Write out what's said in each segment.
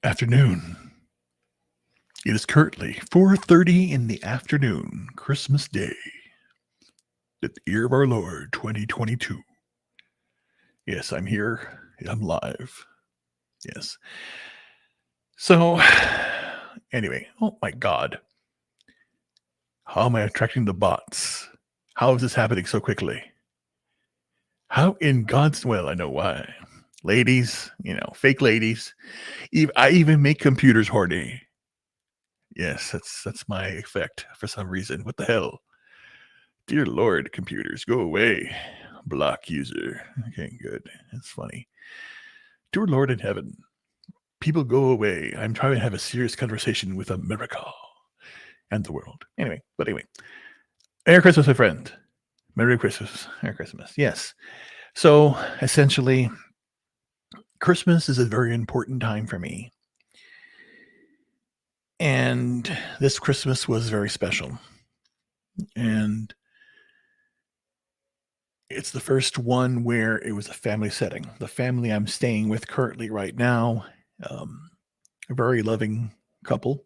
Afternoon. It is currently 4:30 in the afternoon, Christmas Day, the year of our Lord 2022. Yes, I'm here. I'm live. Yes. So, anyway, oh my God. How am I attracting the bots? How is this happening so quickly? How in God's well, I know why. Ladies, fake ladies. I even make computers horny. Yes, that's my effect for some reason. What the hell? Dear Lord, computers, go away. Block user. Okay, good. That's funny. Dear Lord in heaven, people go away. I'm trying to have a serious conversation with America and the world. Anyway. Merry Christmas, my friend. Merry Christmas. Merry Christmas. Yes. So essentially, Christmas is a very important time for me. And this Christmas was very special. And it's the first one where it was a family setting. The family I'm staying with currently right now, a very loving couple.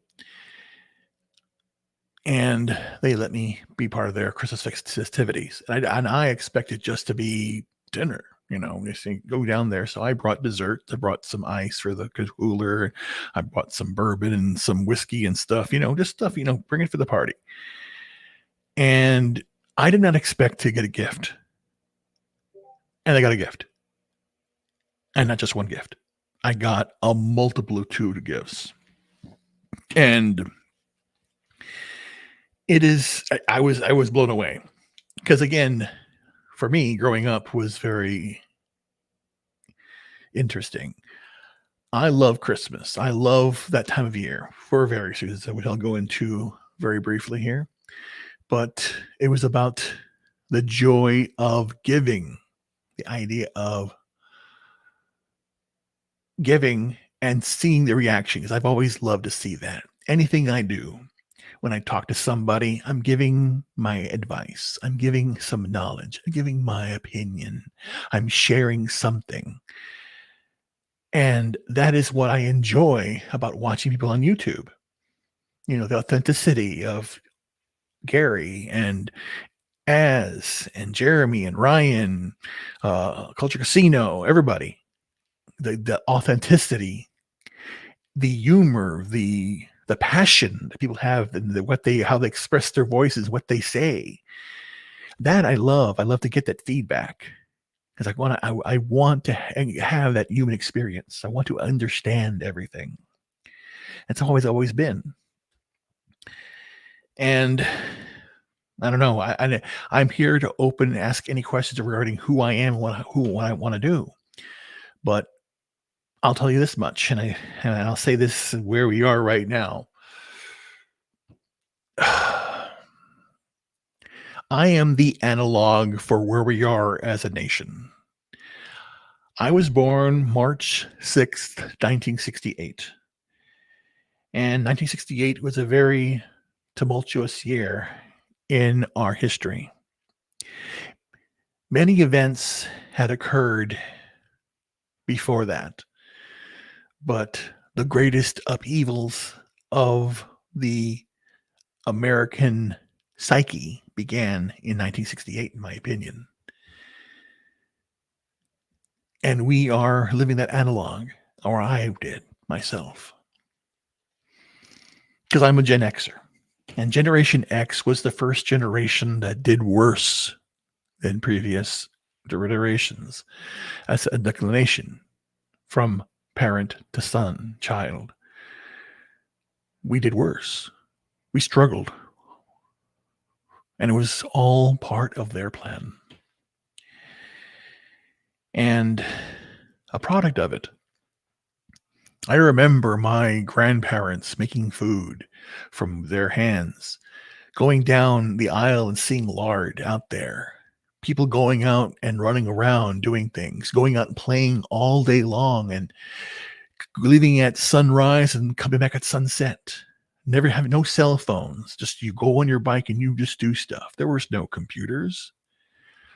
And they let me be part of their Christmas festivities. And I expected just to be dinner, they say go down there. So I brought dessert. I brought some ice for the cooler. I brought some bourbon and some whiskey and stuff, just stuff, bring it for the party. And I did not expect to get a gift. And I got a gift. And not just one gift. I got a multitude of gifts. And it is, I was blown away. Because again, for me, growing up was very interesting. I love Christmas. I love that time of year for various reasons, which I'll go into very briefly here. But it was about the joy of giving, the idea of giving and seeing the reaction, because I've always loved to see that. Anything I do, when I talk to somebody, I'm giving my advice. I'm giving some knowledge. I'm giving my opinion. I'm sharing something. And that is what I enjoy about watching people on YouTube. The authenticity of Gary and Az and Jeremy and Ryan, Culture Casino, everybody. The authenticity, the humor, the passion that people have, and how they express their voices, what they say. That I love. I love to get that feedback because I want to have that human experience. I want to understand everything. It's always been. And I don't know. I'm here to open and ask any questions regarding who I am, what I want to do. But I'll tell you this much, and I'll say this where we are right now. I am the analog for where we are as a nation. I was born March 6th, 1968. And 1968 was a very tumultuous year in our history. Many events had occurred before that, but the greatest upheavals of the American psyche began in 1968, in my opinion. And we are living that analog, or I did myself. Because I'm a Gen Xer. And Generation X was the first generation that did worse than previous generations as a declination from parent to son, child. We did worse. We struggled. And it was all part of their plan. And a product of it. I remember my grandparents making food from their hands, going down the aisle and seeing lard out there. People going out and running around doing things, going out and playing all day long and leaving at sunrise and coming back at sunset. Never having no cell phones. Just you go on your bike and you just do stuff. There was no computers.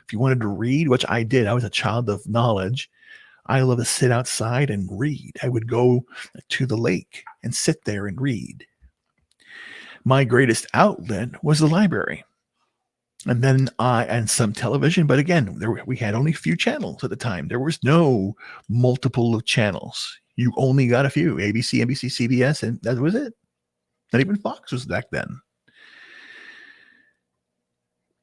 If you wanted to read, which I did, I was a child of knowledge. I love to sit outside and read. I would go to the lake and sit there and read. My greatest outlet was the library. And then and some television, but again, we had only a few channels at the time. There was no multiple of channels. You only got a few: ABC, NBC, CBS, and that was it. Not even Fox was back then.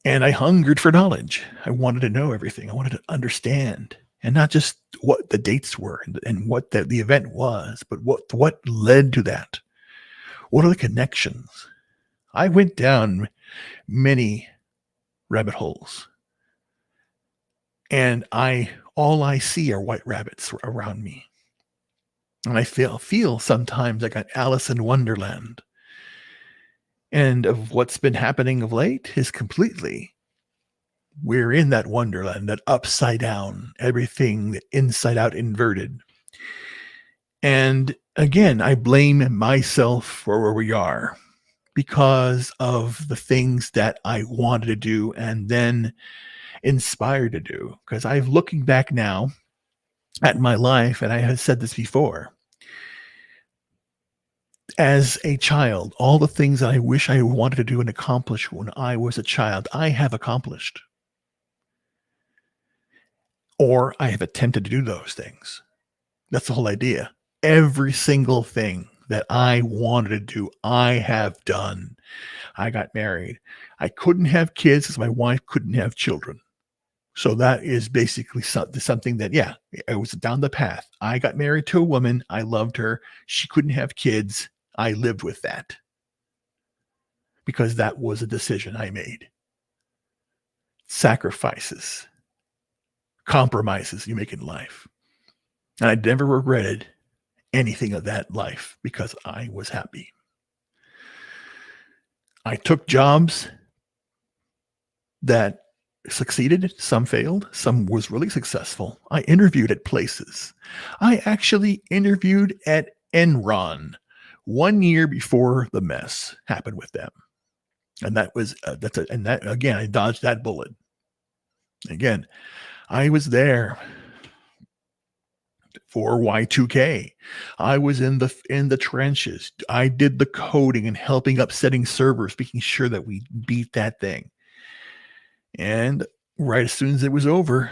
And I hungered for knowledge. I wanted to know everything. I wanted to understand, and not just what the dates were and what the event was, but what led to that. What are the connections? I went down many rabbit holes, and all I see are white rabbits around me, and I feel sometimes like an Alice in Wonderland. And of what's been happening of late is completely, we're in that wonderland, that upside down, everything inside out inverted. And again, I blame myself for where we are because of the things that I wanted to do and then inspired to do. Because I'm looking back now at my life, and I have said this before. As a child, all the things that I wish I wanted to do and accomplish when I was a child, I have accomplished. Or I have attempted to do those things. That's the whole idea. Every single thing that I wanted to do, I have done. I got married. I couldn't have kids because my wife couldn't have children. So that is basically something that, yeah, I was down the path. I got married to a woman. I loved her. She couldn't have kids. I lived with that because that was a decision I made. Sacrifices, compromises you make in life. And I never regretted anything of that life because I was happy. I took jobs that succeeded, some failed, some was really successful. I interviewed at places. I actually interviewed at Enron 1 year before the mess happened with them. And that was, again, I dodged that bullet. Again, I was there for Y2K. I was in the trenches. I did the coding and helping upsetting servers, making sure that we beat that thing. And right as soon as it was over,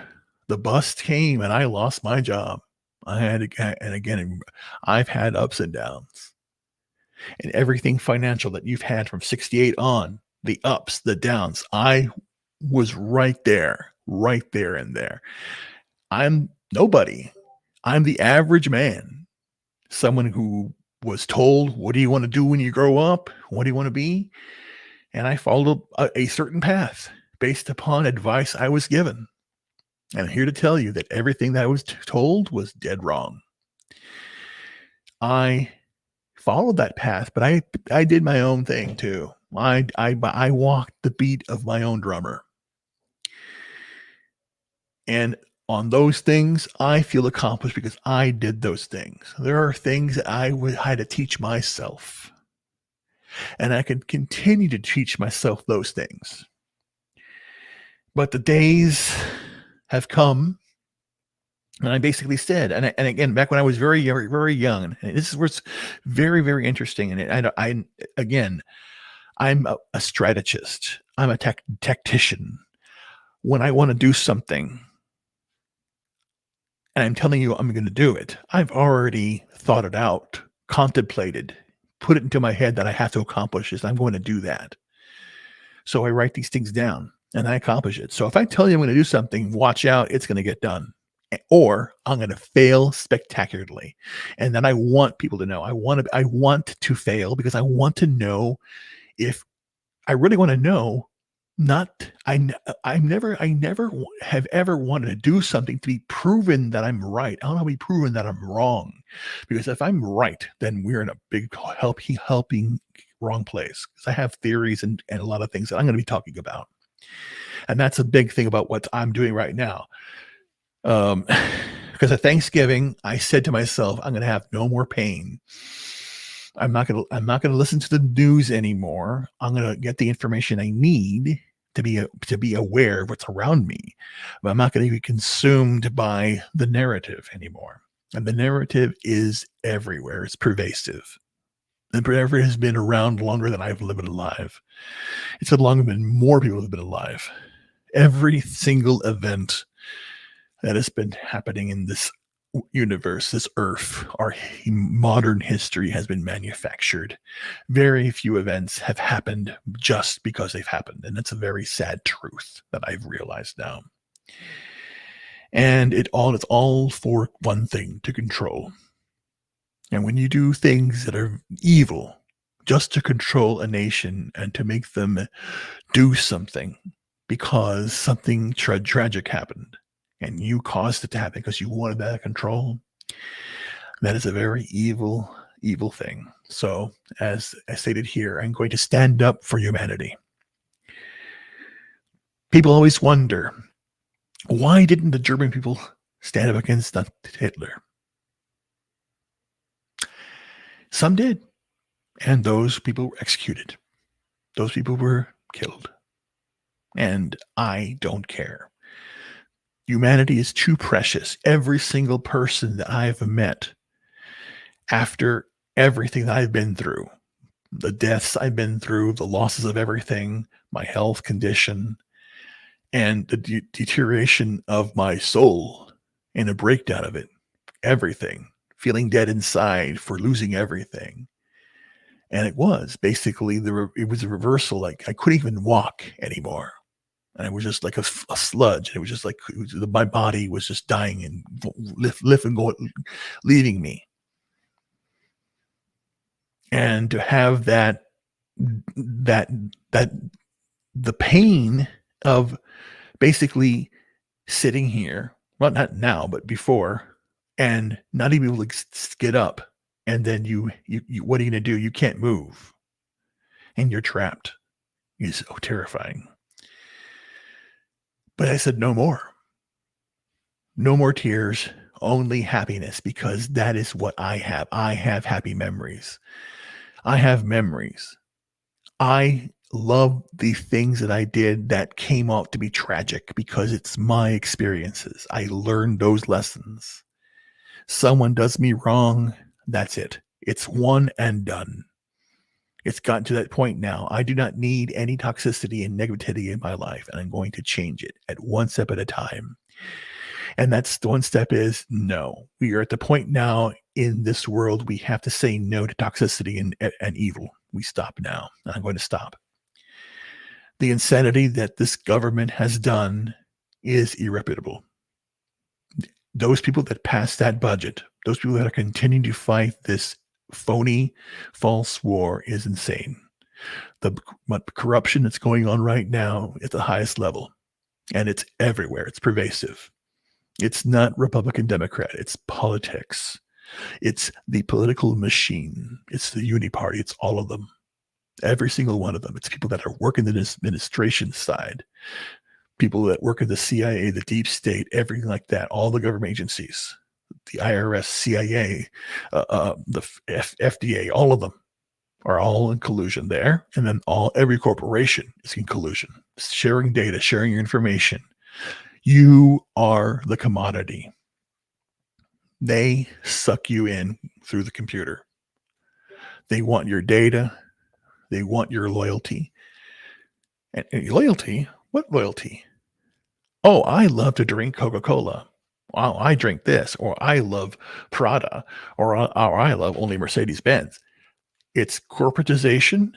the bust came and I lost my job. And again, I've had ups and downs. And everything financial that you've had from 68 on, the ups, the downs, I was right there and there. I'm nobody. I'm the average man, someone who was told, what do you want to do when you grow up? What do you want to be? And I followed a certain path based upon advice I was given. And I'm here to tell you that everything that I was told was dead wrong. I followed that path, but I did my own thing too. I walked the beat of my own drummer. And on those things, I feel accomplished because I did those things. There are things that I had to teach myself. And I can continue to teach myself those things. But the days have come, and I basically said, and again, back when I was very, very, very young, and this is where it's very, very interesting. And I'm a strategist. I'm a tactician. When I want to do something, and I'm telling you I'm going to do it, I've already thought it out, contemplated, put it into my head that I have to accomplish this. I'm going to do that. So I write these things down and I accomplish it. So if I tell you I'm going to do something, watch out, it's going to get done. Or I'm going to fail spectacularly. And then I want people to know. I want to fail because I want to know if I really want to know. I never have ever wanted to do something to be proven that I'm right. I don't want to be proven that I'm wrong, because if I'm right, then we're in a big helping wrong place. Because I have theories and a lot of things that I'm going to be talking about, and that's a big thing about what I'm doing right now. Because at Thanksgiving, I said to myself, I'm going to have no more pain. I'm not going to listen to the news anymore. I'm going to get the information I need to be aware of what's around me. But I'm not going to be consumed by the narrative anymore. And the narrative is everywhere. It's pervasive. And forever has been around longer than I've lived alive. It's had longer than more people have been alive. Every single event that has been happening in this universe, this earth, our modern history has been manufactured. Very few events have happened just because they've happened. And that's a very sad truth that I've realized now. And it's all for one thing: to control. And when you do things that are evil just to control a nation and to make them do something because something tragic happened and you caused it to happen because you wanted that control, that is a very evil, evil thing. So, as I stated here, I'm going to stand up for humanity. People always wonder, why didn't the German people stand up against Hitler? Some did, and those people were executed. Those people were killed. And I don't care. Humanity is too precious. Every single person that I've met, after everything that I've been through, the deaths I've been through, the losses of everything, my health condition, and the deterioration of my soul and a breakdown of it, everything, feeling dead inside for losing everything. And it was basically it was a reversal. Like I couldn't even walk anymore. And it was just like a sludge. It was just like my body was just dying and leaving me. And to have that the pain of basically sitting here, well, not now, but before, and not even able to get up. And then you what are you going to do? You can't move. And you're trapped. It's so terrifying. But I said, no more. No more tears, only happiness, because that is what I have. I have happy memories. I have memories. I love the things that I did that came out to be tragic because it's my experiences. I learned those lessons. Someone does me wrong, that's it. It's one and done. It's gotten to that point now. I do not need any toxicity and negativity in my life, and I'm going to change it at one step at a time. And that's the one step is no. We are at the point now in this world, we have to say no to toxicity and evil. We stop now. I'm going to stop. The insanity that this government has done is irreparable. Those people that passed that budget, those people that are continuing to fight this phony, false war is insane. The corruption that's going on right now at the highest level, and it's everywhere. It's pervasive. It's not Republican, Democrat. It's politics. It's the political machine. It's the Unity Party. It's all of them. Every single one of them. It's people that are working the administration side, people that work in the CIA, the deep state, everything like that, all the government agencies, the IRS, CIA, the FDA, all of them are all in collusion there. And then every corporation is in collusion, sharing data, sharing your information. You are the commodity. They suck you in through the computer. They want your data. They want your loyalty. And loyalty? What loyalty? Oh, I love to drink Coca-Cola. Wow, I drink this. Or I love Prada. Or I love only Mercedes-Benz. It's corporatization.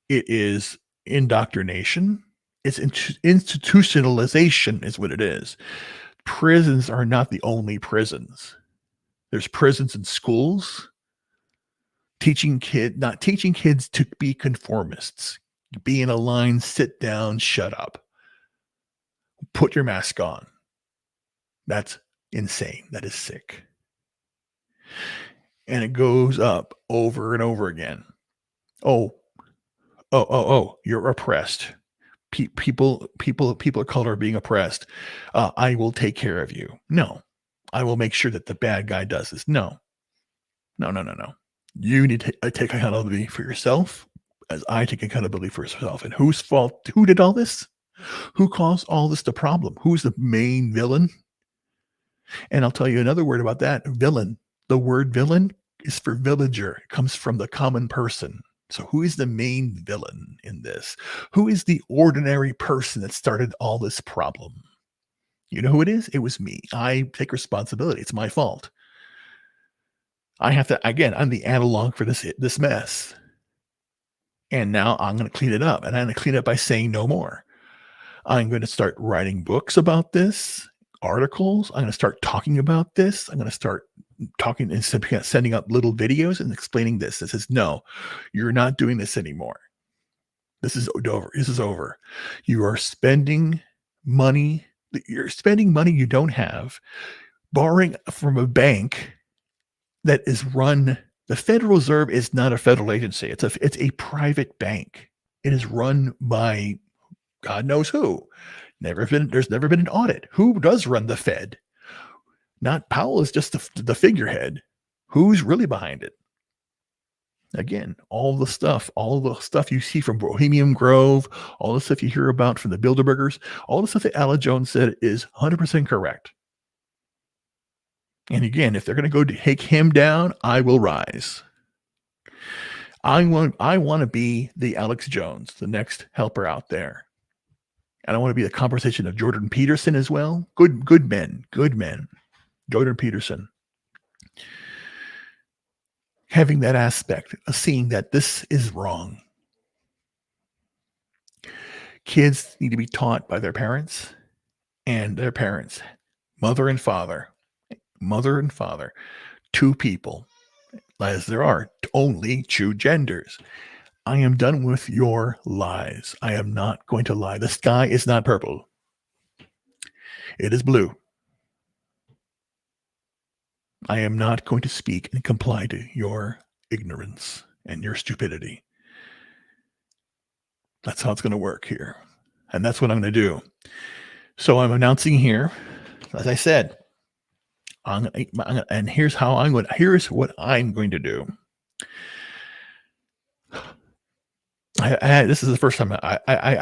It is indoctrination. It's institutionalization is what it is. Prisons are not the only prisons. There's prisons in schools. Not teaching kids to be conformists. Be in a line, sit down, shut up. Put your mask on. That's insane. That is sick. And it goes up over and over again. Oh, you're oppressed. People of color are being oppressed. I will take care of you. No, I will make sure that the bad guy does this. No. You need to take accountability for yourself as I take accountability for myself. And whose fault? Who did all this? Who caused all this the problem? Who's the main villain? And I'll tell you another word about that villain. The word villain is for villager. It comes from the common person. So who is the main villain in this? Who is the ordinary person that started all this problem? You know who it is? It was me. I take responsibility. It's my fault. I have to, again, I'm the analog for this mess. And now I'm going to clean it up. And I'm going to clean it up by saying no more. I'm going to start writing books about this, articles. I'm going to start talking about this. I'm going to start talking and sending up little videos and explaining this. It says, no, you're not doing this anymore. This is over. This is over. You are spending money. You're spending money you don't have, borrowing from a bank that is run. The Federal Reserve is not a federal agency. It's a private bank. It is run by God knows who. There's never been an audit. Who does run the Fed? Not Powell is just the figurehead. Who's really behind it? Again, all the stuff you see from Bohemian Grove, all the stuff you hear about from the Bilderbergers, all the stuff that Ella Jones said is 100% correct. And again, if they're going to go take him down, I will rise. I want to be the Alex Jones, the next helper out there. And I want to be the conversation of Jordan Peterson as well. Good men. Jordan Peterson. Having that aspect of seeing that this is wrong. Kids need to be taught by their parents and their parents, mother and father, two people, as there are only two genders. I am done with your lies. I am not going to lie. The sky is not purple. It is blue. I am not going to speak and comply to your ignorance and your stupidity. That's how it's going to work here. And that's what I'm going to do. So I'm announcing here, as I said, and here's what I'm going to do. This is the first time I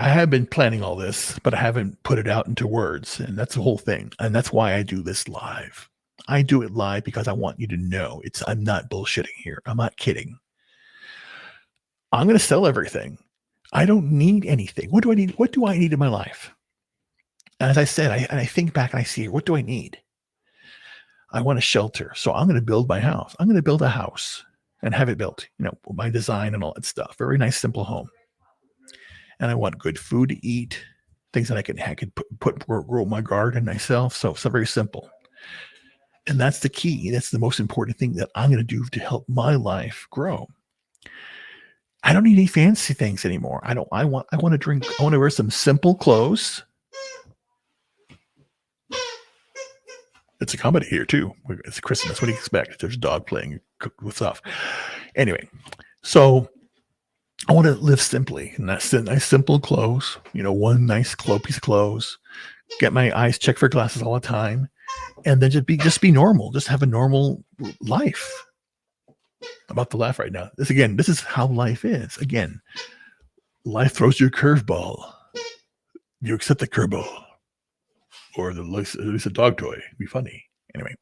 have been planning all this, but I haven't put it out into words. And that's the whole thing. And that's why I do this live. I do it live because I want you to know I'm not bullshitting here. I'm not kidding. I'm going to sell everything. I don't need anything. What do I need? What do I need in my life? As I said, I think back and I see, what do I need? I want a shelter. So I'm going to build my house. I'm going to build a house and have it built, my design and all that stuff. Very nice, simple home. And I want good food to eat, things that I can grow my garden myself. So it's very simple. And that's the key. That's the most important thing that I'm going to do to help my life grow. I don't need any fancy things anymore. I want to drink. I want to wear some simple clothes. It's a comedy here too. It's Christmas. What do you expect? There's a dog playing with stuff. Anyway, so I want to live simply, and that's nice, simple clothes. One nice piece of clothes. Get my eyes checked for glasses all the time, and then just be normal. Just have a normal life. I'm about to laugh right now. This is how life is. Again, life throws you a curveball. You accept the curveball. Or at least a dog toy. It'd be funny. Anyway,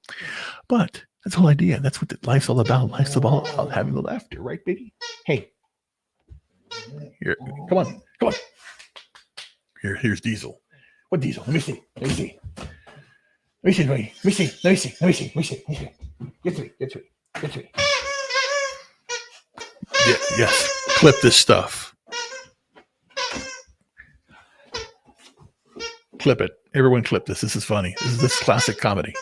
but that's the whole idea. That's what life's all about. Life's all about having the laughter, right, baby? Hey, here, come on. Here's Diesel. What Diesel? Let me see. Get to me. Yes. Clip this stuff. Clip it. Everyone clip this. This is funny. This is classic comedy.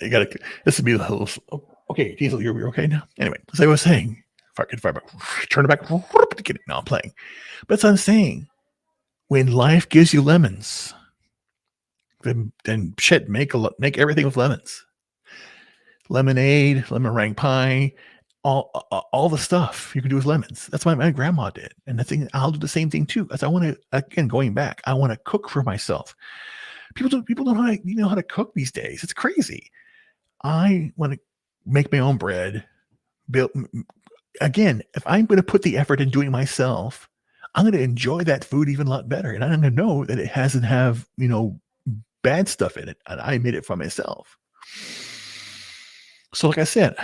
You got to. This would be the whole. Okay, Diesel, you're okay now. Anyway, as I was saying, if I turn it back, now I'm playing. But that's what I'm saying. When life gives you lemons, then shit, make everything with lemons. lemonade, lemon meringue pie, all the stuff you can do with lemons. That's what my grandma did, and the thing I'll do the same thing too. As I want to again going back, I want to cook for myself. People don't know how to, know how to cook these days. It's crazy. I want to make my own bread. Build again. If I'm going to put the effort in doing it myself, I'm going to enjoy that food even a lot better, and I'm going to know that it hasn't have bad stuff in it, and I made it for myself. So, like I said,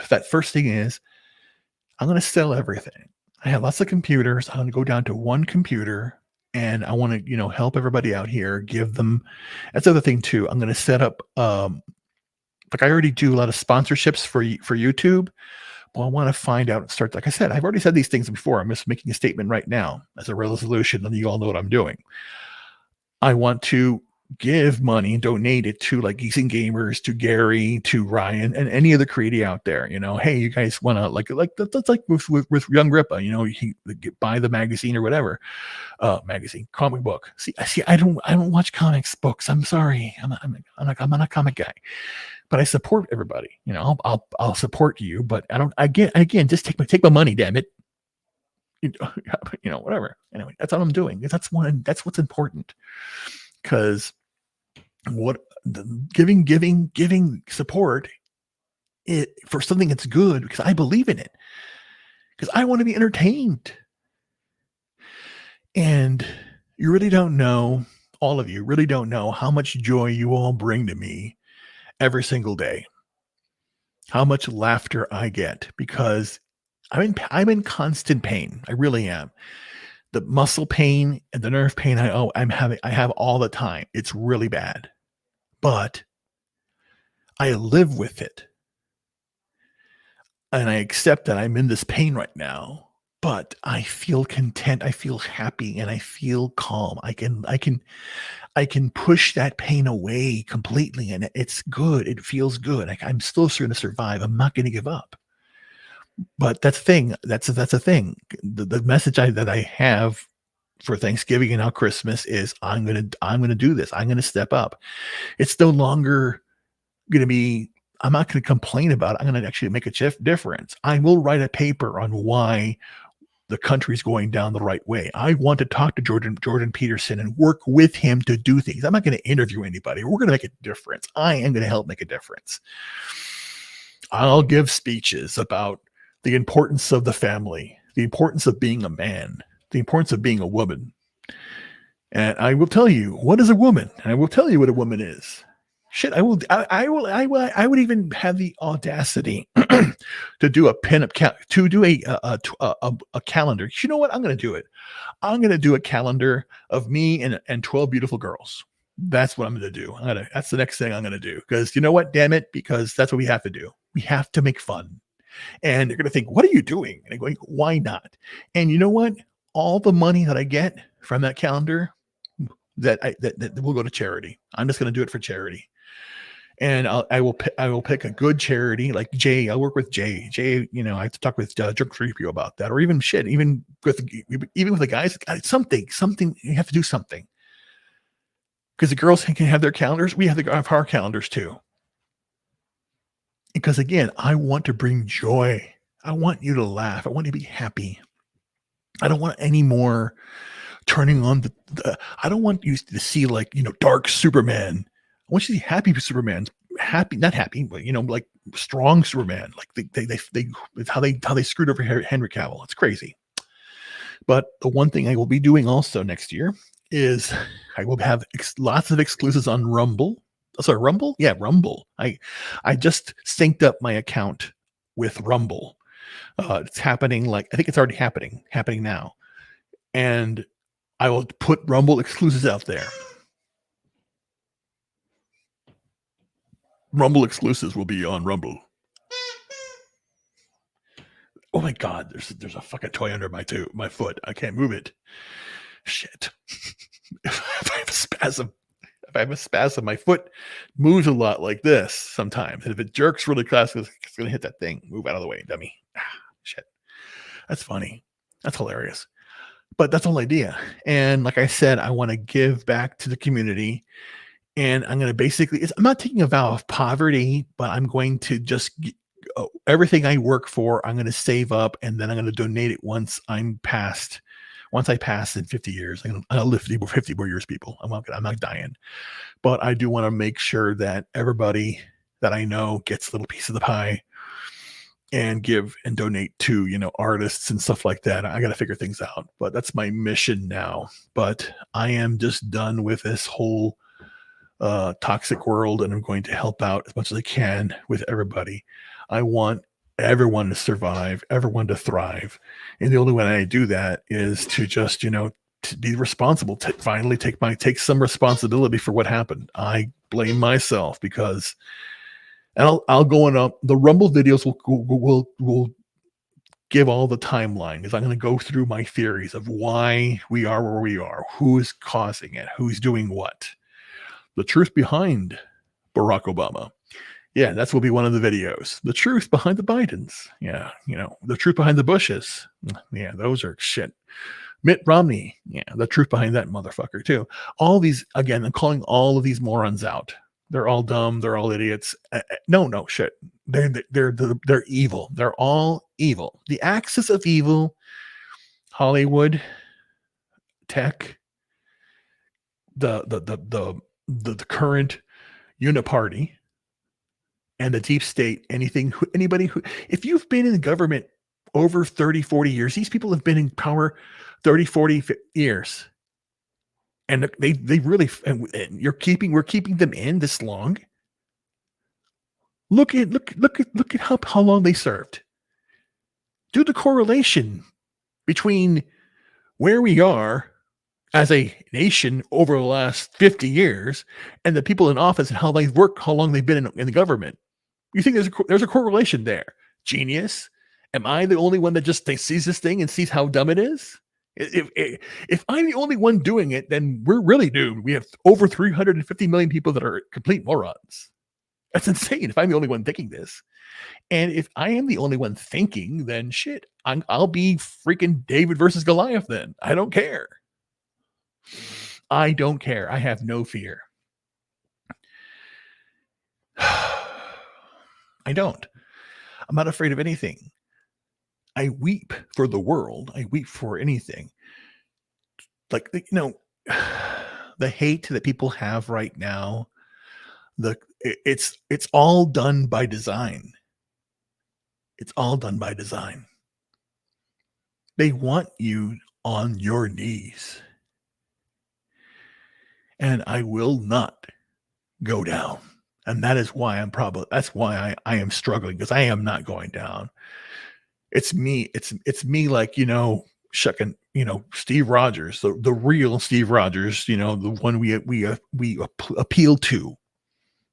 that first thing is I'm going to sell everything. I have lots of computers. I'm going to go down to one computer, and I want to, help everybody out here. Give them. That's the other thing too. I'm going to set up, like I already do a lot of sponsorships for YouTube. Well, I want to find out and start. Like I said, I've already said these things before. I'm just making a statement right now as a resolution, and you all know what I'm doing. I want to give money and donate it to like Geeks and Gamers, to Gary, to Ryan, and any other creator out there. Hey, you guys want to that's like with Young Ripa. He buy the magazine or whatever, comic book. See, I don't watch comics books. I'm sorry, I'm not a comic guy, but I support everybody. I'll support you, but I don't. Again, just take my money, damn it. Whatever. Anyway, that's what I'm doing. That's what's important, because giving support for something that's good, because I believe in it, because I want to be entertained. And you really don't know, all of you really don't know how much joy you all bring to me every single day, how much laughter I get, because I'm in constant pain. I really am. The muscle pain and the nerve pain I have all the time. It's really bad, but I live with it. And I accept that I'm in this pain right now, but I feel content. I feel happy, and I feel calm. I can push that pain away completely, and it's good. It feels good. I'm still going to survive. I'm not going to give up. But that's the thing. That's a thing. The message that I have for Thanksgiving and now Christmas is I'm gonna do this. I'm gonna step up. It's no longer gonna be. I'm not gonna complain about it. I'm gonna actually make a difference. I will write a paper on why the country's going down the right way. I want to talk to Jordan Peterson and work with him to do things. I'm not going to interview anybody. We're going to make a difference. I am going to help make a difference. I'll give speeches about the importance of the family, the importance of being a man, the importance of being a woman. And I will tell you what is a woman. And I will tell you what a woman is. Shit, I would even have the audacity to do a pinup to do a calendar. You know what? I'm going to do it. I'm going to do a calendar of me and 12 beautiful girls. That's what I'm going to do. That's the next thing I'm going to do. Because you know what? Damn it. Because that's what we have to do. We have to make fun. And they're going to think, what are you doing? And I'm going, why not? And you know what? All the money that I get from that calendar, that will go to charity. I'm just going to do it for charity. And I will pick a good charity like Jay. I'll work with Jay. Jay, I have to talk with Drunk 3PO about that, or even with the guys. Something you have to do something, because the girls can have their calendars. We have to have our calendars too. Because again, I want to bring joy. I want you to laugh. I want you to be happy. I don't want any more turning on I don't want you to see dark Superman. I want you to see happy Superman, not happy, but like strong Superman. Like they how they screwed over Henry Cavill. It's crazy. But the one thing I will be doing also next year is I will have lots of exclusives on Rumble. Sorry, Rumble? Yeah, Rumble. I just synced up my account with Rumble. It's happening. I think it's already happening now. And I will put Rumble exclusives out there. Rumble exclusives will be on Rumble. Oh my God, there's a fucking toy under my foot. I can't move it. Shit. If I have a spasm, my foot moves a lot like this sometimes. And if it jerks really fast, it's going to hit that thing. Move out of the way, dummy. Shit. That's funny. That's hilarious. But that's the whole idea. And like I said, I want to give back to the community. And I'm going to basically, I'm not taking a vow of poverty, but I'm going to just everything I work for, I'm going to save up and then I'm going to donate it once I pass in 50 years. I'll live 50 more years, people. I'm not dying, but I do want to make sure that everybody that I know gets a little piece of the pie and give and donate to, artists and stuff like that. I got to figure things out, but that's my mission now. But I am just done with this whole toxic world, and I'm going to help out as much as I can with everybody. I want everyone to survive, everyone to thrive, and the only way I do that is to just, to be responsible, to finally take some responsibility for what happened. I blame myself because, and I'll go on up. The Rumble videos will give all the timeline, because I'm going to go through my theories of why we are where we are, who is causing it, who's doing what. The truth behind Barack Obama. Yeah, that's will be one of the videos. The truth behind the Bidens. Yeah, the truth behind the Bushes. Yeah, those are shit. Mitt Romney. Yeah, the truth behind that motherfucker too. All these, again, I'm calling all of these morons out. They're all dumb. They're all idiots. No, shit. They're evil. They're all evil. The axis of evil: Hollywood, tech, the current uniparty, and the deep state. Anybody who, if you've been in the government over 30, 40 years, these people have been in power 30, 40 years. And they really, and we're keeping them in this long. Look at how long they served. Do the correlation between where we are as a nation over the last 50 years and the people in office and how they've worked, how long they've been in the government. You think there's a correlation there? Genius. Am I the only one that just sees this thing and sees how dumb it is? If I'm the only one doing it, then we're really doomed. We have over 350 million people that are complete morons. That's insane if I'm the only one thinking this. And if I am the only one thinking, then shit, I'll be freaking David versus Goliath then. I don't care. I don't care. I have no fear. I don't. I'm not afraid of anything. I weep for the world. I weep for anything. Like, the hate that people have right now, it's all done by design. It's all done by design. They want you on your knees. And I will not go down. And that is why that's why I am struggling, because I am not going down. It's me. It's me, like, shucking, Steve Rogers, the real Steve Rogers, the one we appeal to,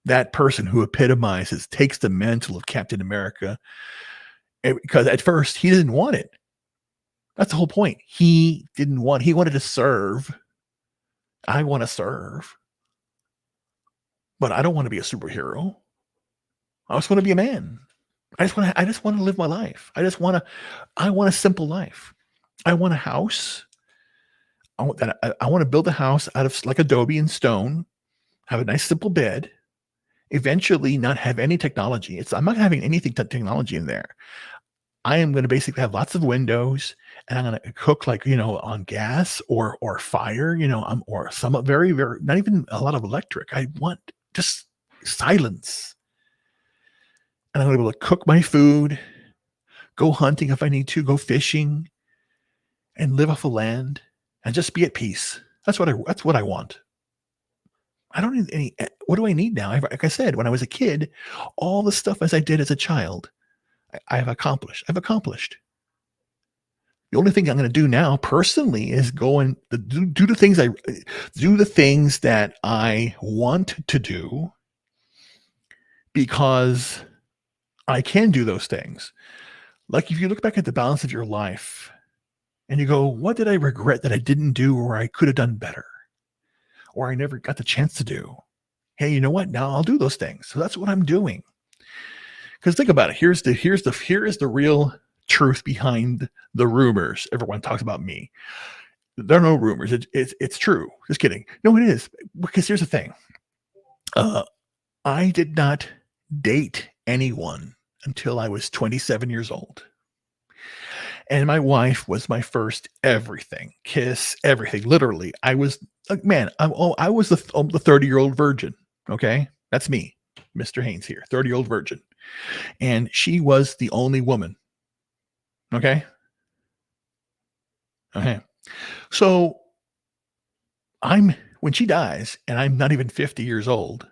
that person who epitomizes, takes the mantle of Captain America, because at first he didn't want it. That's the whole point. He wanted to serve. I want to serve, but I don't want to be a superhero. I just want to be a man. I just want to live my life. I want a simple life. I want a house. I want to build a house out of like adobe and stone, have a nice simple bed, eventually not have any technology. I'm not having anything technology in there. I am going to basically have lots of windows, and I'm going to cook on gas or fire, or some very, very, not even a lot of electric. I want just silence. And I'm going to be able to cook my food, go hunting if I need to, go fishing, and live off the land and just be at peace. That's what I want. I don't need any. What do I need now? Like I said, when I was a kid, all the stuff as I did as a child, I've accomplished. The only thing I'm going to do now personally is go and do the things that I want to do, because I can do those things. Like, if you look back at the balance of your life and you go, what did I regret that I didn't do, or I could have done better, or I never got the chance to do? Hey, you know what? Now I'll do those things. So that's what I'm doing. Because think about it. Here is the real truth behind the rumors. Everyone talks about me. There are no rumors. It's true. Just kidding. No, it is. Because here's the thing. Uh, I did not date anyone until I was 27 years old. And my wife was my first everything, kiss, everything. Literally, I was like, man, I was the 30-year-old virgin. Okay, that's me, Mr. Haynes here, 30-year-old virgin, and she was the only woman. Okay, okay. So I'm when she dies, and I'm not even 50 years old.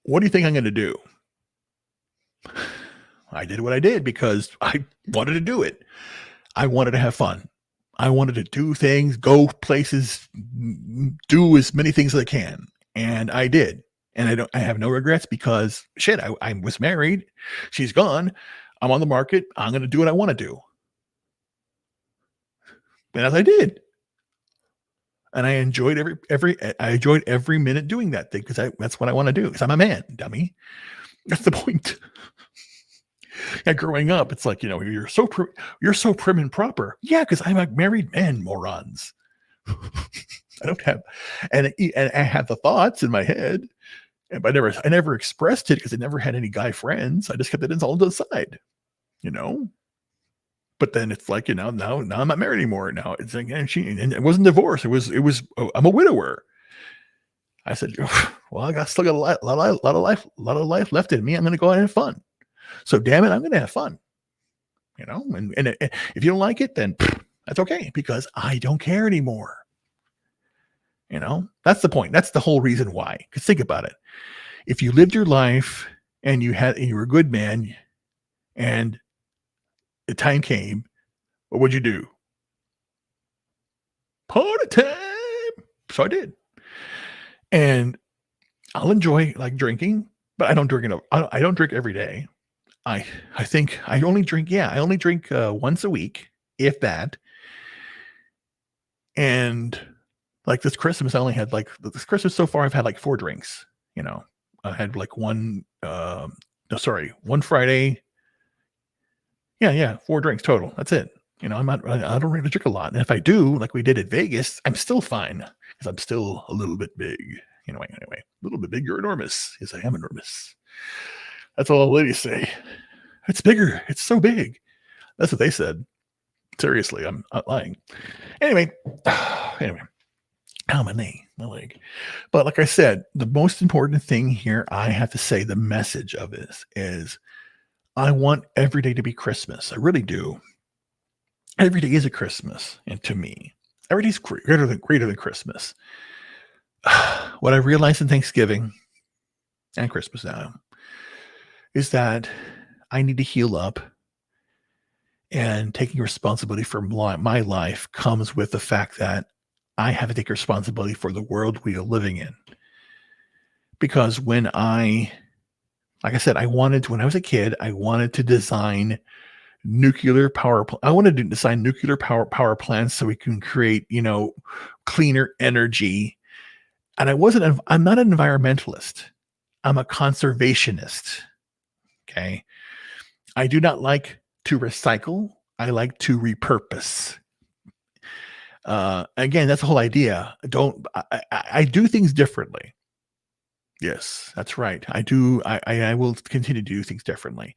What do you think I'm going to do? I did what I did because I wanted to do it. I wanted to have fun. I wanted to do things, go places, do as many things as I can, and I did. And I have no regrets because shit, I was married. She's gone. I'm on the market. I'm going to do what I want to do, and as I did, and I enjoyed I enjoyed every minute doing that thing because that's what I want to do. Because I'm a man, dummy. That's the point. Yeah, growing up, it's like you're so prim and proper. Yeah, because I'm a married man, morons. I don't have, and I have the thoughts in my head, but I never expressed it because I never had any guy friends. I just kept it all to the side, you know. But then it's like now I'm not married anymore. Now it's like and it wasn't divorce. I'm a widower. I said, well, still got lot of life left in me. I'm going to go out and have fun. So damn it, I'm going to have fun. And if you don't like it, then that's okay because I don't care anymore. That's the point. That's the whole reason why. Because think about it. If you lived your life and you were a good man and the time came, what would you do? Party time. So I did. And I'll enjoy like drinking, but I don't drink enough. I don't drink every day. I think I only drink, I only drink once a week, if that. And like this Christmas, I only had like this Christmas so far, I've had like 4 drinks. I had like no, sorry, one Friday. Yeah, 4 drinks total. That's it. I don't really drink a lot. And if I do, like we did at Vegas, I'm still fine because I'm still a little bit big. Anyway, a little bit big. You're enormous. Yes, I am enormous. That's all the ladies say. It's bigger. It's so big. That's what they said. Seriously, I'm not lying. Anyway, my leg. But like I said, the most important thing here, I have to say, the message of this is I want every day to be Christmas. I really do. Every day is a Christmas, and to me, every day is greater than Christmas. What I realized in Thanksgiving and Christmas now is that I need to heal up, and taking responsibility for my life comes with the fact that I have to take responsibility for the world we are living in. Because like I said, when I was a kid, I wanted to design nuclear power. I wanted to design nuclear power plants so we can create, cleaner energy. And I'm not an environmentalist. I'm a conservationist. Okay. I do not like to recycle. I like to repurpose. Again, that's the whole idea. I do things differently. Yes, that's right. I do. I will continue to do things differently.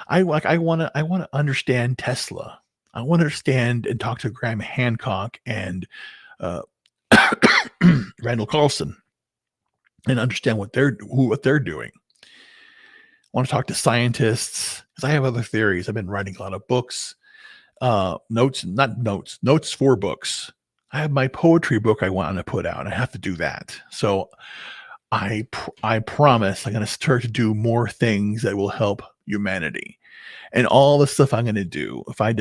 I want to understand Tesla. I want to understand and talk to Graham Hancock and uh, Randall Carlson and understand what they're doing. I want to talk to scientists because I have other theories. I've been writing a lot of books, notes for books. I have my poetry book I want to put out. I have to do that. So I promise I'm going to start to do more things that will help humanity. And all the stuff I'm going to do, if I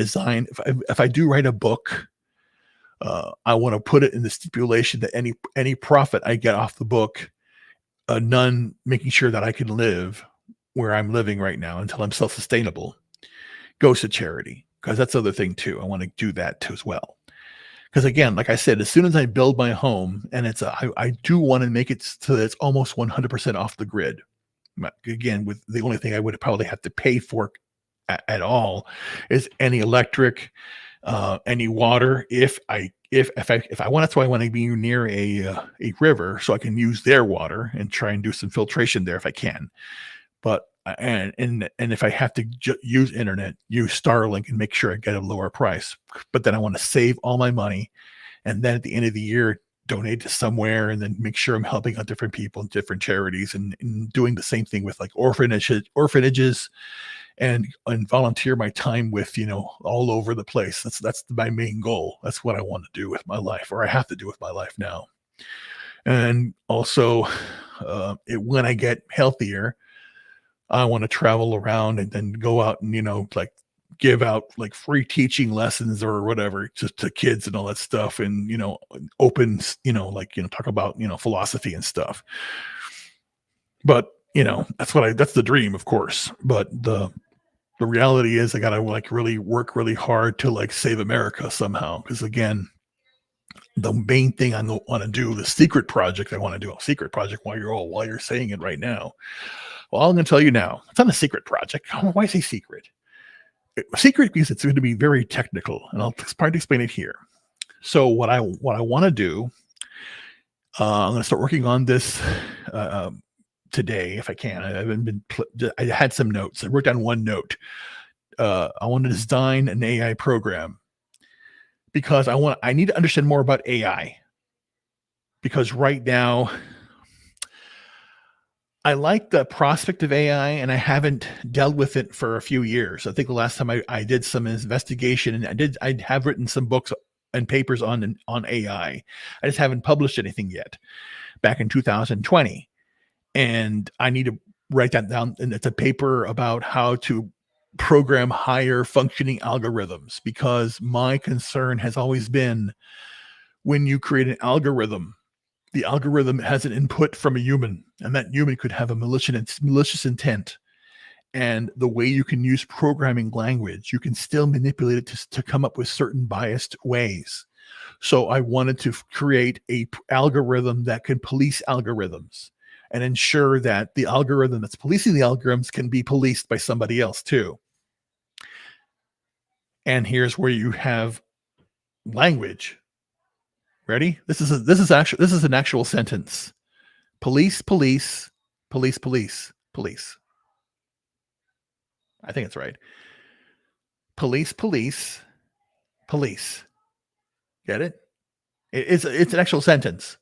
do write a book, I want to put it in the stipulation that any profit I get off the book, none making sure that I can live where I'm living right now until I'm self-sustainable, goes to charity. Because that's the other thing too. I want to do that too as well. Because again, like I said, as soon as I build my home, and I do want to make it so that it's almost 100% off the grid. Again, with the only thing I would probably have to pay for at all is any electric, any water if I want. That's why I want to be near a river so I can use their water and try and do some filtration there if I can. But and if I have to use internet, use Starlink and make sure I get a lower price. But then I want to save all my money, and then at the end of the year donate to somewhere, and then make sure I'm helping out different people and different charities, and doing the same thing with like orphanages and volunteer my time with, all over the place. That's my main goal. That's what I want to do with my life, or I have to do with my life now. And also, when I get healthier, I want to travel around and then go out and, like give out like free teaching lessons or whatever just to kids and all that stuff. And, open, talk about, philosophy and stuff. But, that's the dream, of course. But the reality is I got to like really work really hard to like save America somehow. Cause again, the main thing I want to do, the secret project I want to do, a secret project while you're saying it right now. Well, I'm going to tell you now, it's not a secret project. Why say secret? Secret because it's going to be very technical, and I'll try to explain it here. So what I want to do, I'm going to start working on this today if I can. I had some notes. I wrote down one note. I want to design an AI program because I need to understand more about AI. Because right now, I like the prospect of AI, and I haven't dealt with it for a few years. I think the last time I did some investigation, and I have written some books and papers on AI. I just haven't published anything yet. Back in 2020, and I need to write that down. And it's a paper about how to program higher functioning algorithms, because my concern has always been when you create an algorithm, the algorithm has an input from a human, and that human could have a malicious intent. And the way you can use programming language, you can still manipulate it to come up with certain biased ways. So I wanted to create a algorithm that could police algorithms and ensure that the algorithm that's policing the algorithms can be policed by somebody else too. And here's where you have language. Ready? This is an actual sentence. Police, police, police, police, police. I think it's right. Police, police, police. Get it? It's an actual sentence.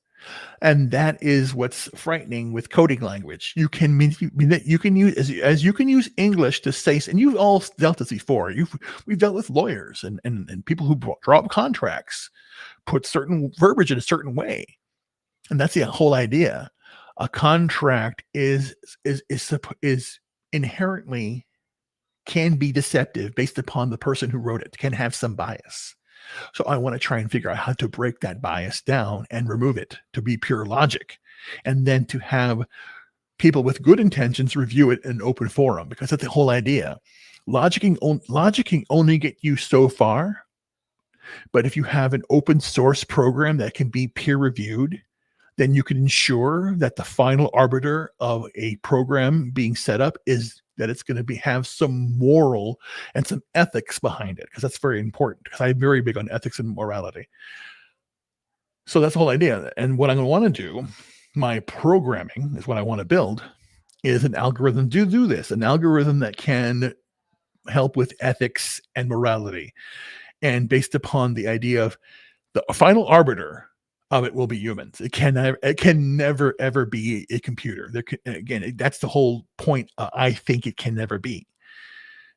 And that is what's frightening with coding language. You can use as you can use English to say, and you've all dealt this before. We've dealt with lawyers and people who draw up contracts, put certain verbiage in a certain way, and that's the whole idea. A contract is inherently can be deceptive based upon the person who wrote it, can have some bias. So I want to try and figure out how to break that bias down and remove it to be pure logic, and then to have people with good intentions review it in an open forum, because that's the whole idea. Logic can only get you so far, but if you have an open source program that can be peer reviewed, then you can ensure that the final arbiter of a program being set up is that it's going to have some moral and some ethics behind it, because that's very important, because I'm very big on ethics and morality. So that's the whole idea. And what I'm going to want to do, my programming is what I want to build, is an algorithm to do this, an algorithm that can help with ethics and morality. And based upon the idea of the final arbiter of it will be humans. It can never ever be a computer. Again, that's the whole point. I think it can never be.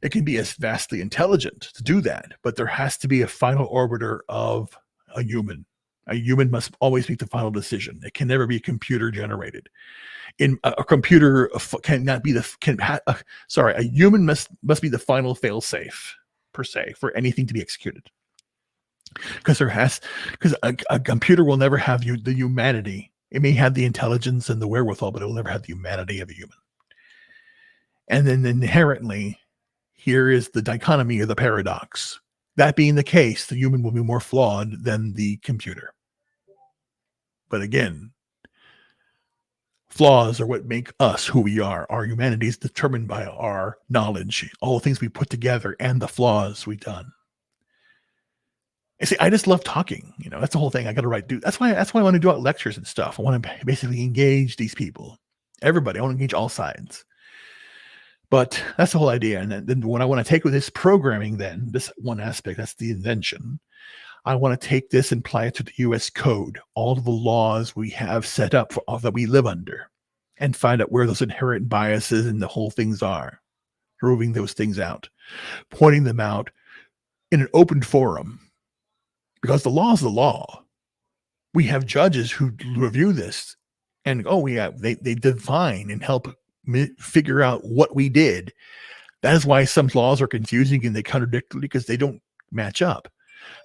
It can be as vastly intelligent to do that, but there has to be a final arbiter of a human. A human must always make the final decision. It can never be computer generated. In a computer cannot be a human must be the final fail safe per se for anything to be executed. Because a computer will never have the humanity. It may have the intelligence and the wherewithal, but it will never have the humanity of a human. And then inherently, here is the dichotomy of the paradox. That being the case, the human will be more flawed than the computer. But again, flaws are what make us who we are. Our humanity is determined by our knowledge, all the things we put together, and the flaws we've done. And see, I just love talking. That's the whole thing. I got to write. That's why I want to do out lectures and stuff. I want to basically engage these people, everybody. I want to engage all sides. But that's the whole idea. And then when I want to take with this programming, then this one aspect, that's the invention. I want to take this and apply it to the U.S. Code, all of the laws we have set up for all that we live under, and find out where those inherent biases and the whole things are, proving those things out, pointing them out in an open forum, because the law is the law. We have judges who review this and they divine and help figure out what we did. That is why some laws are confusing and they contradict because they don't match up.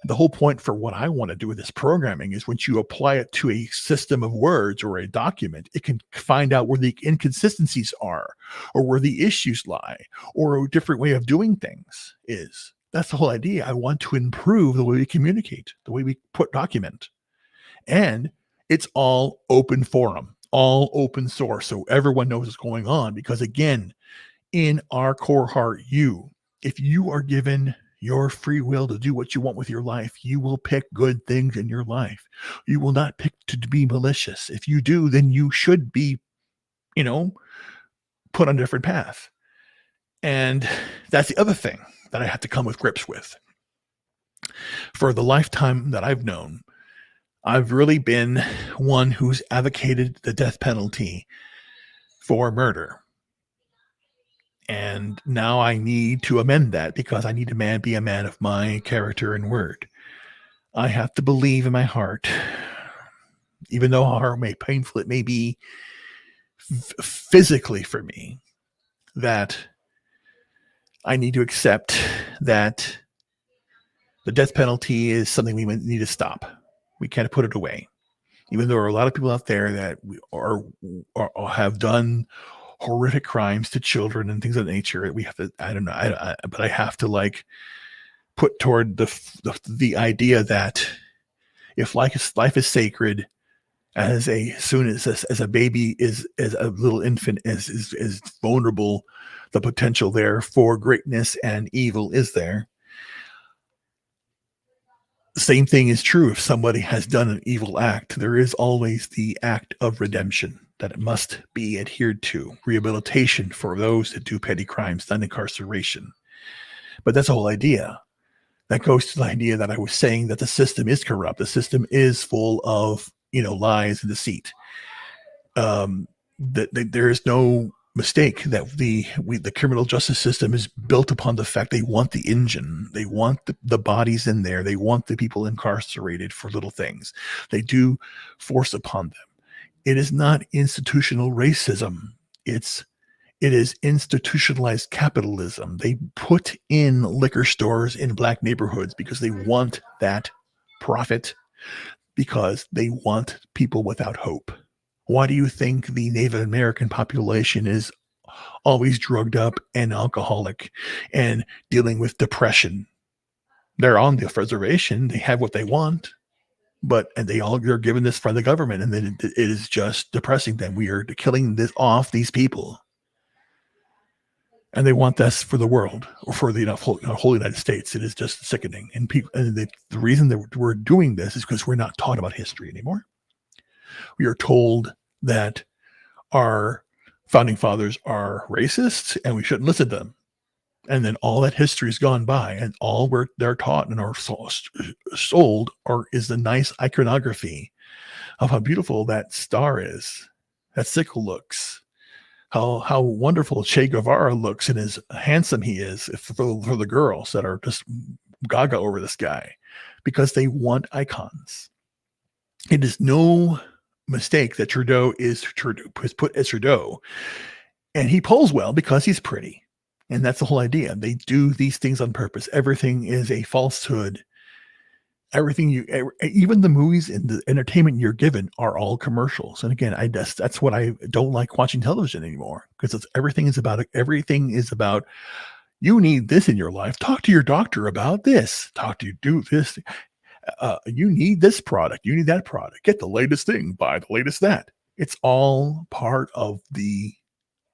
The whole point for what I want to do with this programming is once you apply it to a system of words or a document, it can find out where the inconsistencies are or where the issues lie or a different way of doing things is. That's the whole idea. I want to improve the way we communicate, the way we document. And it's all open forum, all open source. So everyone knows what's going on because, again, in our core heart, if you are given your free will to do what you want with your life, you will pick good things in your life. You will not pick to be malicious. If you do, then you should be, put on a different path. And that's the other thing that I have to come with grips with. For the lifetime that I've known, I've really been one who's advocated the death penalty for murder. And now I need to amend that because I need to be a man of my character and word. I have to believe in my heart, even though how painful it may be physically for me, that I need to accept that the death penalty is something we need to stop. We can't put it away. Even though there are a lot of people out there that have done horrific crimes to children and things of that nature. We have to, I don't know, but I have to put toward the idea that if life is sacred, as soon as a baby as a little infant is vulnerable, the potential there for greatness and evil is there. The same thing is true if somebody has done an evil act. There is always the act of redemption that it must be adhered to, rehabilitation for those that do petty crimes, not incarceration. But that's the whole idea. That goes to the idea that I was saying that the system is corrupt. The system is full of, lies and deceit. That there is no mistake that the criminal justice system is built upon the fact they want the engine. They want the bodies in there. They want the people incarcerated for little things. They do force upon them. It is not institutional racism. It is institutionalized capitalism. They put in liquor stores in black neighborhoods because they want that profit, because they want people without hope. Why do you think the Native American population is always drugged up and alcoholic and dealing with depression? They're on the reservation. They have what they want. And they're given this from the government, and then it is just depressing them. We are killing these people, and they want this for the world or for the whole United States. It is just sickening. And the reason that we're doing this is because we're not taught about history anymore. We are told that our founding fathers are racists and we shouldn't listen to them. And then all that history has gone by, and all they're taught and are sold is the nice iconography of how beautiful that star is, that sickle looks, how wonderful Che Guevara looks and as handsome he is for the girls that are just gaga over this guy, because they want icons. It is no mistake that Trudeau is put as Trudeau, and he polls well because he's pretty. And that's the whole idea. They do these things on purpose. Everything is a falsehood. Even the movies and the entertainment you're given are all commercials. And again, that's what I don't like watching television anymore, because everything is about you need this in your life. Talk to your doctor about this. Do this. You need this product. You need that product. Get the latest thing. Buy the latest that. It's all part of the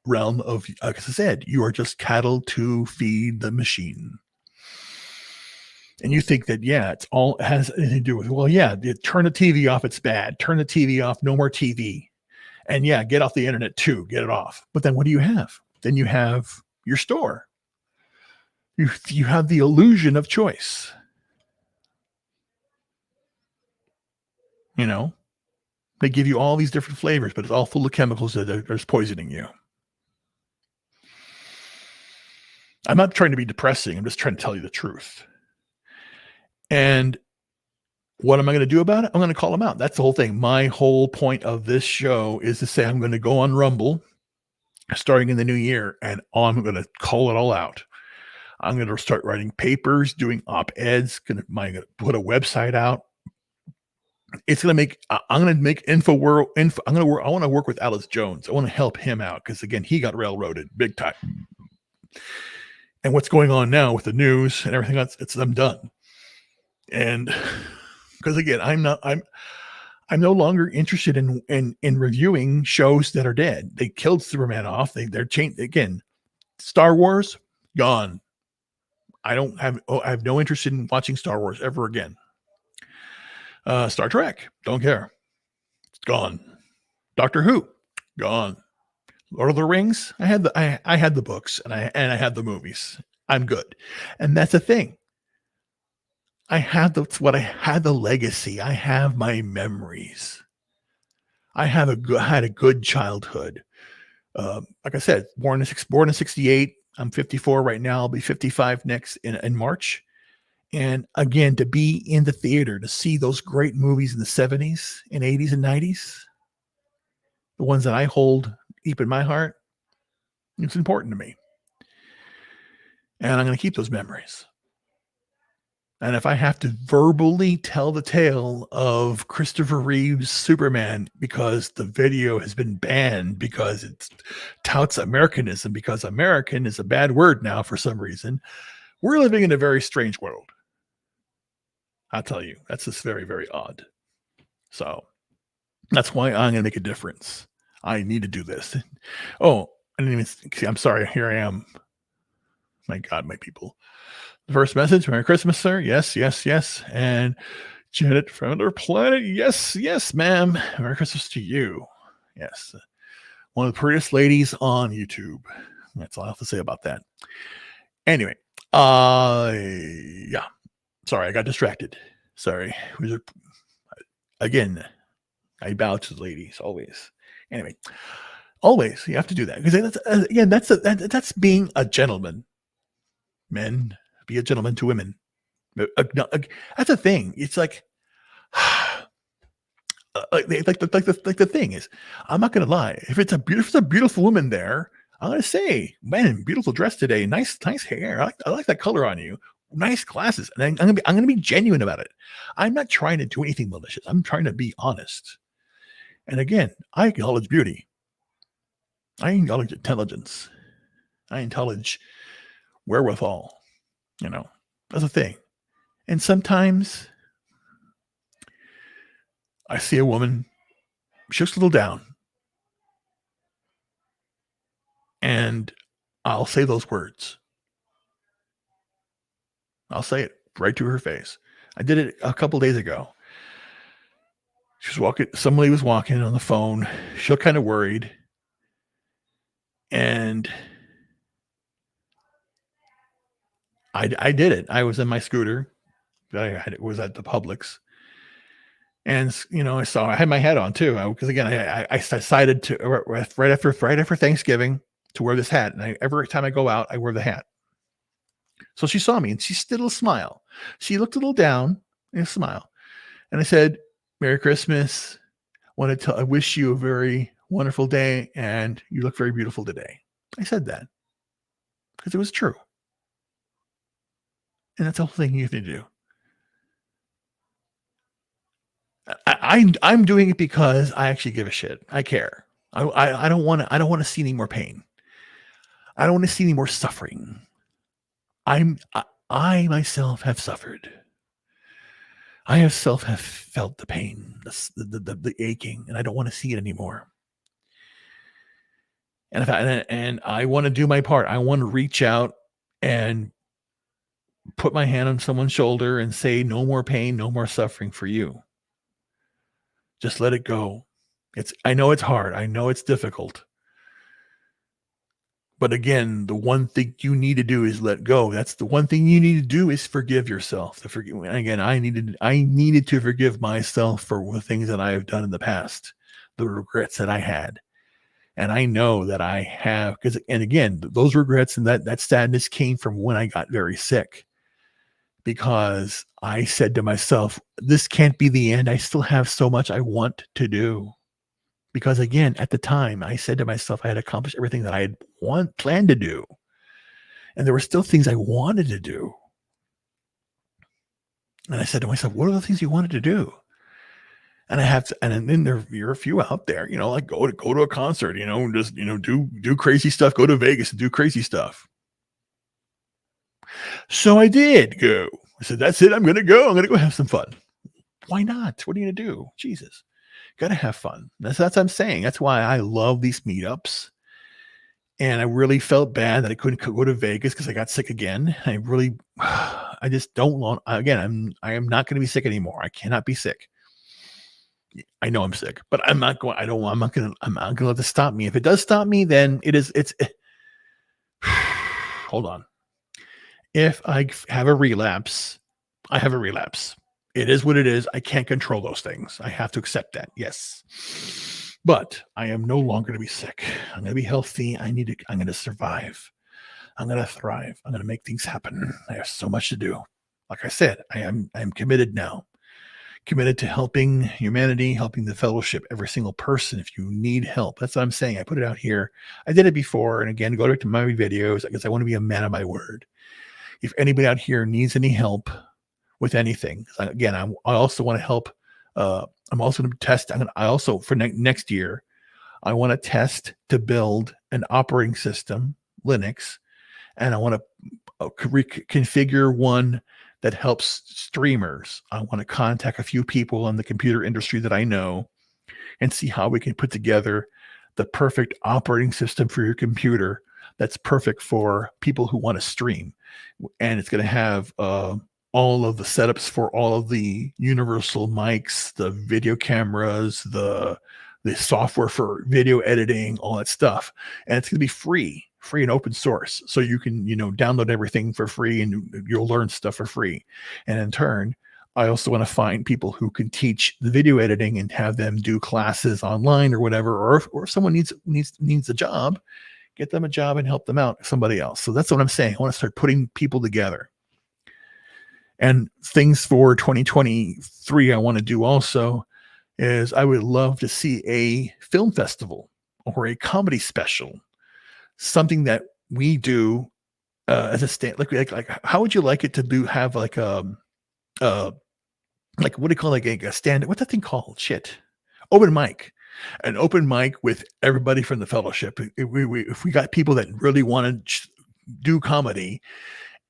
realm of, like I said, you are just cattle to feed the machine. And you think that, yeah, it's all it has anything to do with, well, yeah, turn the TV off, it's bad. Turn the TV off, no more TV. And yeah, get off the internet too, get it off. But then what do you have? Then you have your store. You have the illusion of choice. You know, they give you all these different flavors, but it's all full of chemicals that are poisoning you. I'm not trying to be depressing. I'm just trying to tell you the truth. And what am I going to do about it? I'm going to call them out. That's the whole thing. My whole point of this show is to say I'm going to go on Rumble starting in the new year, and I'm going to call it all out. I'm going to start writing papers, doing op-eds, going to put a website out. It's going to make, I'm going to make I want to work with Alex Jones. I want to help him out because, again, he got railroaded big time. And what's going on now with the news and everything else, I'm done. And because, again, I'm no longer interested in reviewing shows that are dead. They killed Superman off. They're changed again. Star Wars, gone. I have no interest in watching Star Wars ever again. Star Trek, don't care. It's gone. Doctor Who, gone. Lord of the Rings, I had the books and I had the movies. I'm good. And that's the thing. I had the legacy. I have my memories. I had a good childhood. Like I said, born in 68. I'm 54 right now. I'll be 55 next in March. And again, to be in the theater, to see those great movies in the 70s and 80s and 90s, the ones that I hold deep in my heart, it's important to me. And I'm going to keep those memories. And if I have to verbally tell the tale of Christopher Reeve's Superman because the video has been banned because it touts Americanism, because American is a bad word now for some reason, we're living in a very strange world. I'll tell you, that's just very, very odd. So that's why I'm going to make a difference. I need to do this. Oh, I didn't even see. I'm sorry. Here I am. My God, my people. The first message, Merry Christmas, sir. Yes, yes, yes. And Janet from another planet. Yes, yes, ma'am. Merry Christmas to you. Yes. One of the prettiest ladies on YouTube. That's all I have to say about that. Anyway, yeah. Sorry, I got distracted. Sorry. Again, I bow to the ladies always. Anyway, always you have to do that because that's being a gentleman. Men, be a gentleman to women. That's a thing. It's like the thing is, I'm not gonna lie. If it's a beautiful woman there, I'm gonna say, man, beautiful dress today. Nice hair. I like that color on you. Nice glasses. And I'm gonna be genuine about it. I'm not trying to do anything malicious. I'm trying to be honest. And again, I acknowledge beauty. I acknowledge intelligence. I acknowledge wherewithal. You know, that's a thing. And sometimes I see a woman, she looks a little down. And I'll say those words. I'll say it right to her face. I did it a couple days ago. She was walking, somebody was walking on the phone. She looked kind of worried. And I did it. I was in my scooter. It was at the Publix. And, you know, I had my hat on too. Because again, I decided to, right after Thanksgiving, to wear this hat. And every time I go out, I wear the hat. So she saw me and she did a little smile. She looked a little down and a smile. And I said, Merry Christmas. I wish you a very wonderful day. And you look very beautiful today. I said that because it was true. And that's the whole thing you have to do. I'm doing it because I actually give a shit. I care. I don't want to see any more pain. I don't want to see any more suffering. I myself have suffered. I have felt the pain, the aching, and I don't want to see it anymore. And I want to do my part. I want to reach out and put my hand on someone's shoulder and say, no more pain, no more suffering for you. Just let it go. I know it's hard. I know it's difficult. But again, the one thing you need to do is let go. That's the one thing you need to do is forgive yourself. Again, I needed to forgive myself for the things that I have done in the past, the regrets that I had. And I know that I have, and again, those regrets and that sadness came from when I got very sick. Because I said to myself, this can't be the end. I still have so much I want to do. Because again, at the time, I said to myself, I had accomplished everything that I had planned to do. And there were still things I wanted to do. And I said to myself, what are the things you wanted to do? And I have to, and then there are a few out there, like go to a concert, just, do crazy stuff, go to Vegas and do crazy stuff. So I did go. I said, that's it. I'm going to go. I'm going to go have some fun. Why not? What are you going to do? Jesus. Got to have fun. That's what I'm saying. That's why I love these meetups. And I really felt bad that I couldn't go to Vegas because I got sick again. I just don't want, again, I am not going to be sick anymore. I cannot be sick. I know I'm sick, but I'm not going, I'm not going to let this stop me. If it does stop me, then hold on. If I have a relapse, I have a relapse. It is what it is. I can't control those things. I have to accept that. Yes. But I am no longer going to be sick. I'm going to be healthy. I'm going to survive. I'm going to thrive. I'm going to make things happen. I have so much to do. Like I said, I am committed now. Committed to helping humanity, helping the fellowship, every single person. If you need help, that's what I'm saying. I put it out here. I did it before. And again, go to my videos because I want to be a man of my word. If anybody out here needs any help with anything, again, I also want to help. I'm also going to test. I also for next year, I want to test to build an operating system, Linux, and I want to configure one that helps streamers. I want to contact a few people in the computer industry that I know and see how we can put together the perfect operating system for your computer that's perfect for people who want to stream. And it's going to have all of the setups for all of the universal mics, the video cameras, the software for video editing, all that stuff. And it's going to be free and open source. So you can, download everything for free and you'll learn stuff for free. And in turn, I also want to find people who can teach the video editing and have them do classes online or whatever, or if someone needs a job, get them a job and help them out, somebody else. So that's what I'm saying. I want to start putting people together. And things for 2023 I want to do also is I would love to see a film festival or a comedy special, something that we do as a stand. Like how would you like it to have like what do you call a stand? What's that thing called? Open mic. An open mic with everybody from the fellowship. If we got people that really want to do comedy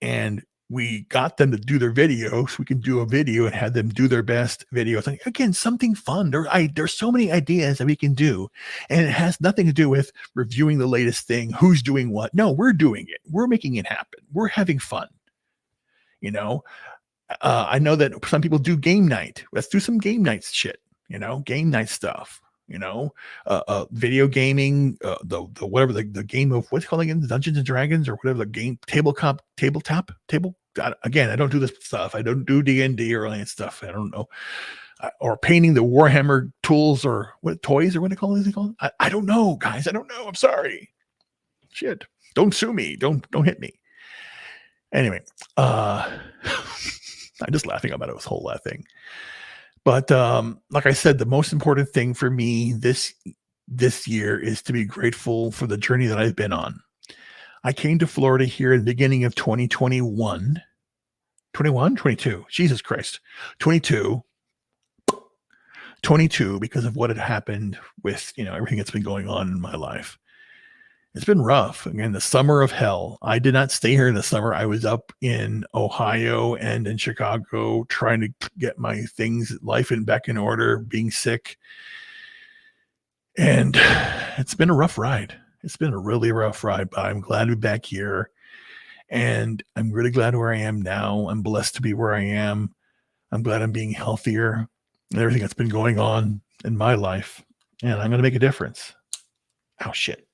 and we got them to do their videos, we can do a video and have them do their best videos. Like, again, something fun. There's so many ideas that we can do, and it has nothing to do with reviewing the latest thing, who's doing what. No, we're doing it. We're making it happen. We're having fun. I know that some people do game night. Let's do some game night shit. Game night stuff. Video gaming, the game of what's called again, the Dungeons and Dragons or whatever the game, tabletop. Again, I don't do this stuff. I don't do D&D or any stuff. I don't know. Or painting the Warhammer tools or what toys or what they call it. I don't know, guys. I don't know. I'm sorry. Shit. Don't sue me. Don't hit me. Anyway, I'm just laughing about this whole thing. But like I said, the most important thing for me this year is to be grateful for the journey that I've been on. I came to Florida here in the beginning of 2021. 22. Jesus Christ. 22 because of what had happened with, everything that's been going on in my life. It's been rough. Again, the summer of hell. I did not stay here in the summer. I was up in Ohio and in Chicago trying to get my life back in order, being sick. And it's been a rough ride. It's been a really rough ride, but I'm glad to be back here. And I'm really glad where I am now. I'm blessed to be where I am. I'm glad I'm being healthier and everything that's been going on in my life. And I'm going to make a difference. Oh, shit.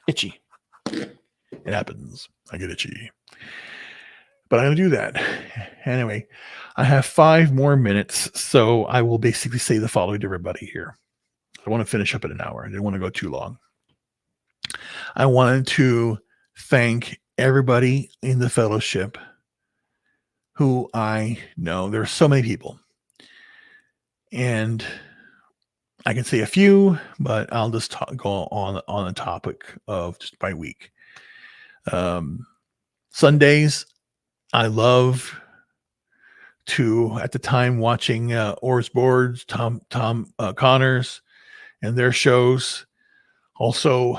Itchy. It happens. I get itchy. But I'm going to do that. Anyway, I have 5 more minutes, so I will basically say the following to everybody here. I want to finish up in an hour. I didn't want to go too long. I wanted to thank everybody in the fellowship who I know. There are so many people. And I can say a few, but I'll just go on the topic of just by week. Sundays, I love to, at the time, watching Orr's Boards, Tom Connors, and their shows. Also,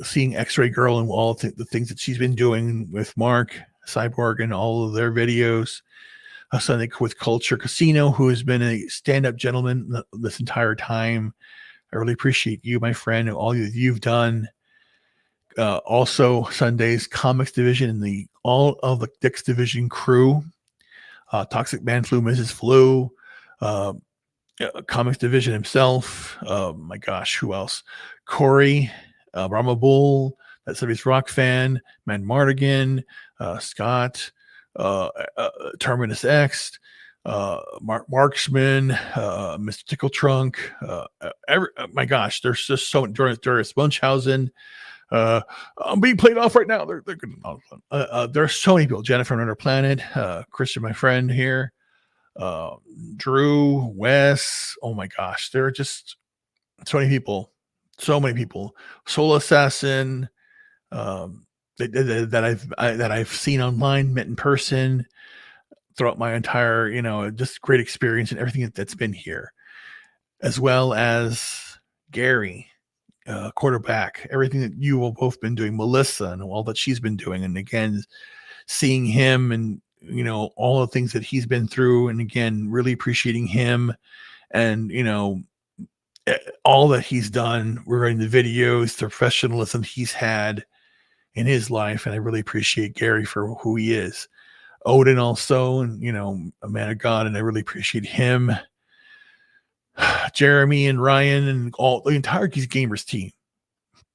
seeing X-Ray Girl and all the things that she's been doing with Mark Cyborg and all of their videos. Sunday with Culture Casino, who has been a stand-up gentleman this entire time. I really appreciate you, my friend, and all you've done. Also, Sundays Comics Division and all of the Dick's Division crew. Toxic Man Flu, Mrs. Flu, Comics Division himself. My gosh, who else? Corey, Brahma Bull, that Series Rock fan, Man Mardigan, Scott, Terminus X, Marksman, Mr. Tickle Trunk. My gosh, there's just so Darius Munchausen. I'm being played off right now. They're good. There's so many people. Jennifer on Another Planet, Christian, my friend here, Drew, Wes. Oh my gosh, there are just so many people. So many people. Soul Assassin, that I've seen online, met in person throughout my entire, just great experience and everything that's been here, as well as Gary. Quarterback, everything that you all both been doing, Melissa and all that she's been doing. And again, seeing him and, all the things that he's been through. And again, really appreciating him and, all that he's done. We're in the videos, the professionalism he's had in his life. And I really appreciate Gary for who he is. Odin also, and, a man of God. And I really appreciate him. Jeremy and Ryan and all the entire Geese Gamers team.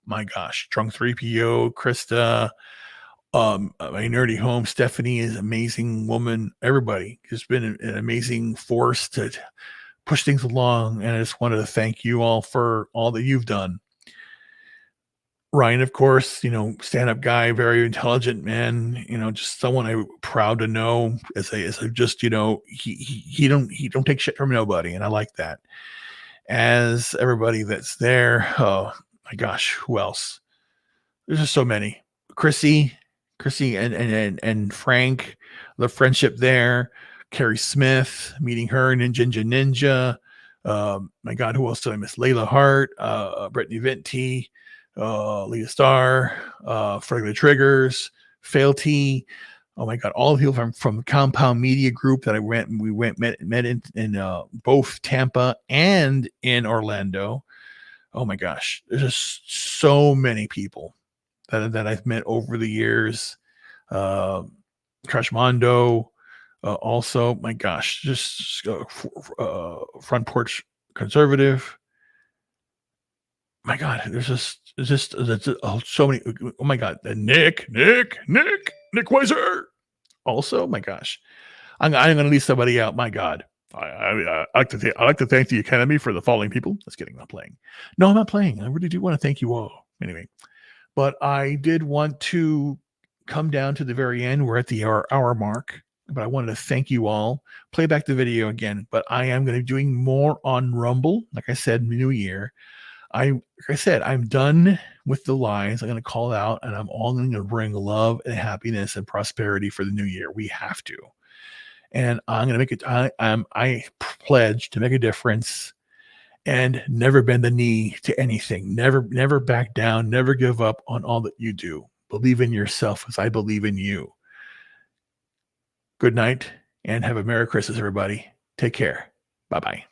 My gosh, Drunk 3PO, Krista, my nerdy home, Stephanie is an amazing woman. Everybody has been an amazing force to push things along. And I just wanted to thank you all for all that you've done. Ryan, of course, stand-up guy, very intelligent man, just someone I'm proud to know as I just, he don't take shit from nobody. And I like that. As everybody that's there. Oh my gosh, who else? There's just so many. Chrissy and Frank, the friendship there. Carrie Smith, meeting her and Ninja. My God, who else did I miss? Layla Hart, Brittany Venti, Leah Starr, Fragment Triggers, Failty. Oh my God, all the people from the Compound Media Group that met in both Tampa and in Orlando. Oh my gosh, there's just so many people that I've met over the years. Crash Mondo, also, my gosh, just Front Porch Conservative. My God, there's just so many. Oh my God, Nick Weiser. Also, my gosh, I'm going to leave somebody out. My God, I like to thank the Academy for the following people. Just kidding, I'm not playing. No, I'm not playing. I really do want to thank you all. Anyway, but I did want to come down to the very end. We're at the hour mark, but I wanted to thank you all. Play back the video again, but I am going to be doing more on Rumble. Like I said, New Year. Like I said, I'm done with the lies. I'm going to call out, and I'm all going to bring love and happiness and prosperity for the new year. We have to, and I'm going to make it. I pledge to make a difference, and never bend the knee to anything. Never back down. Never give up on all that you do. Believe in yourself, as I believe in you. Good night, and have a Merry Christmas, everybody. Take care. Bye-bye.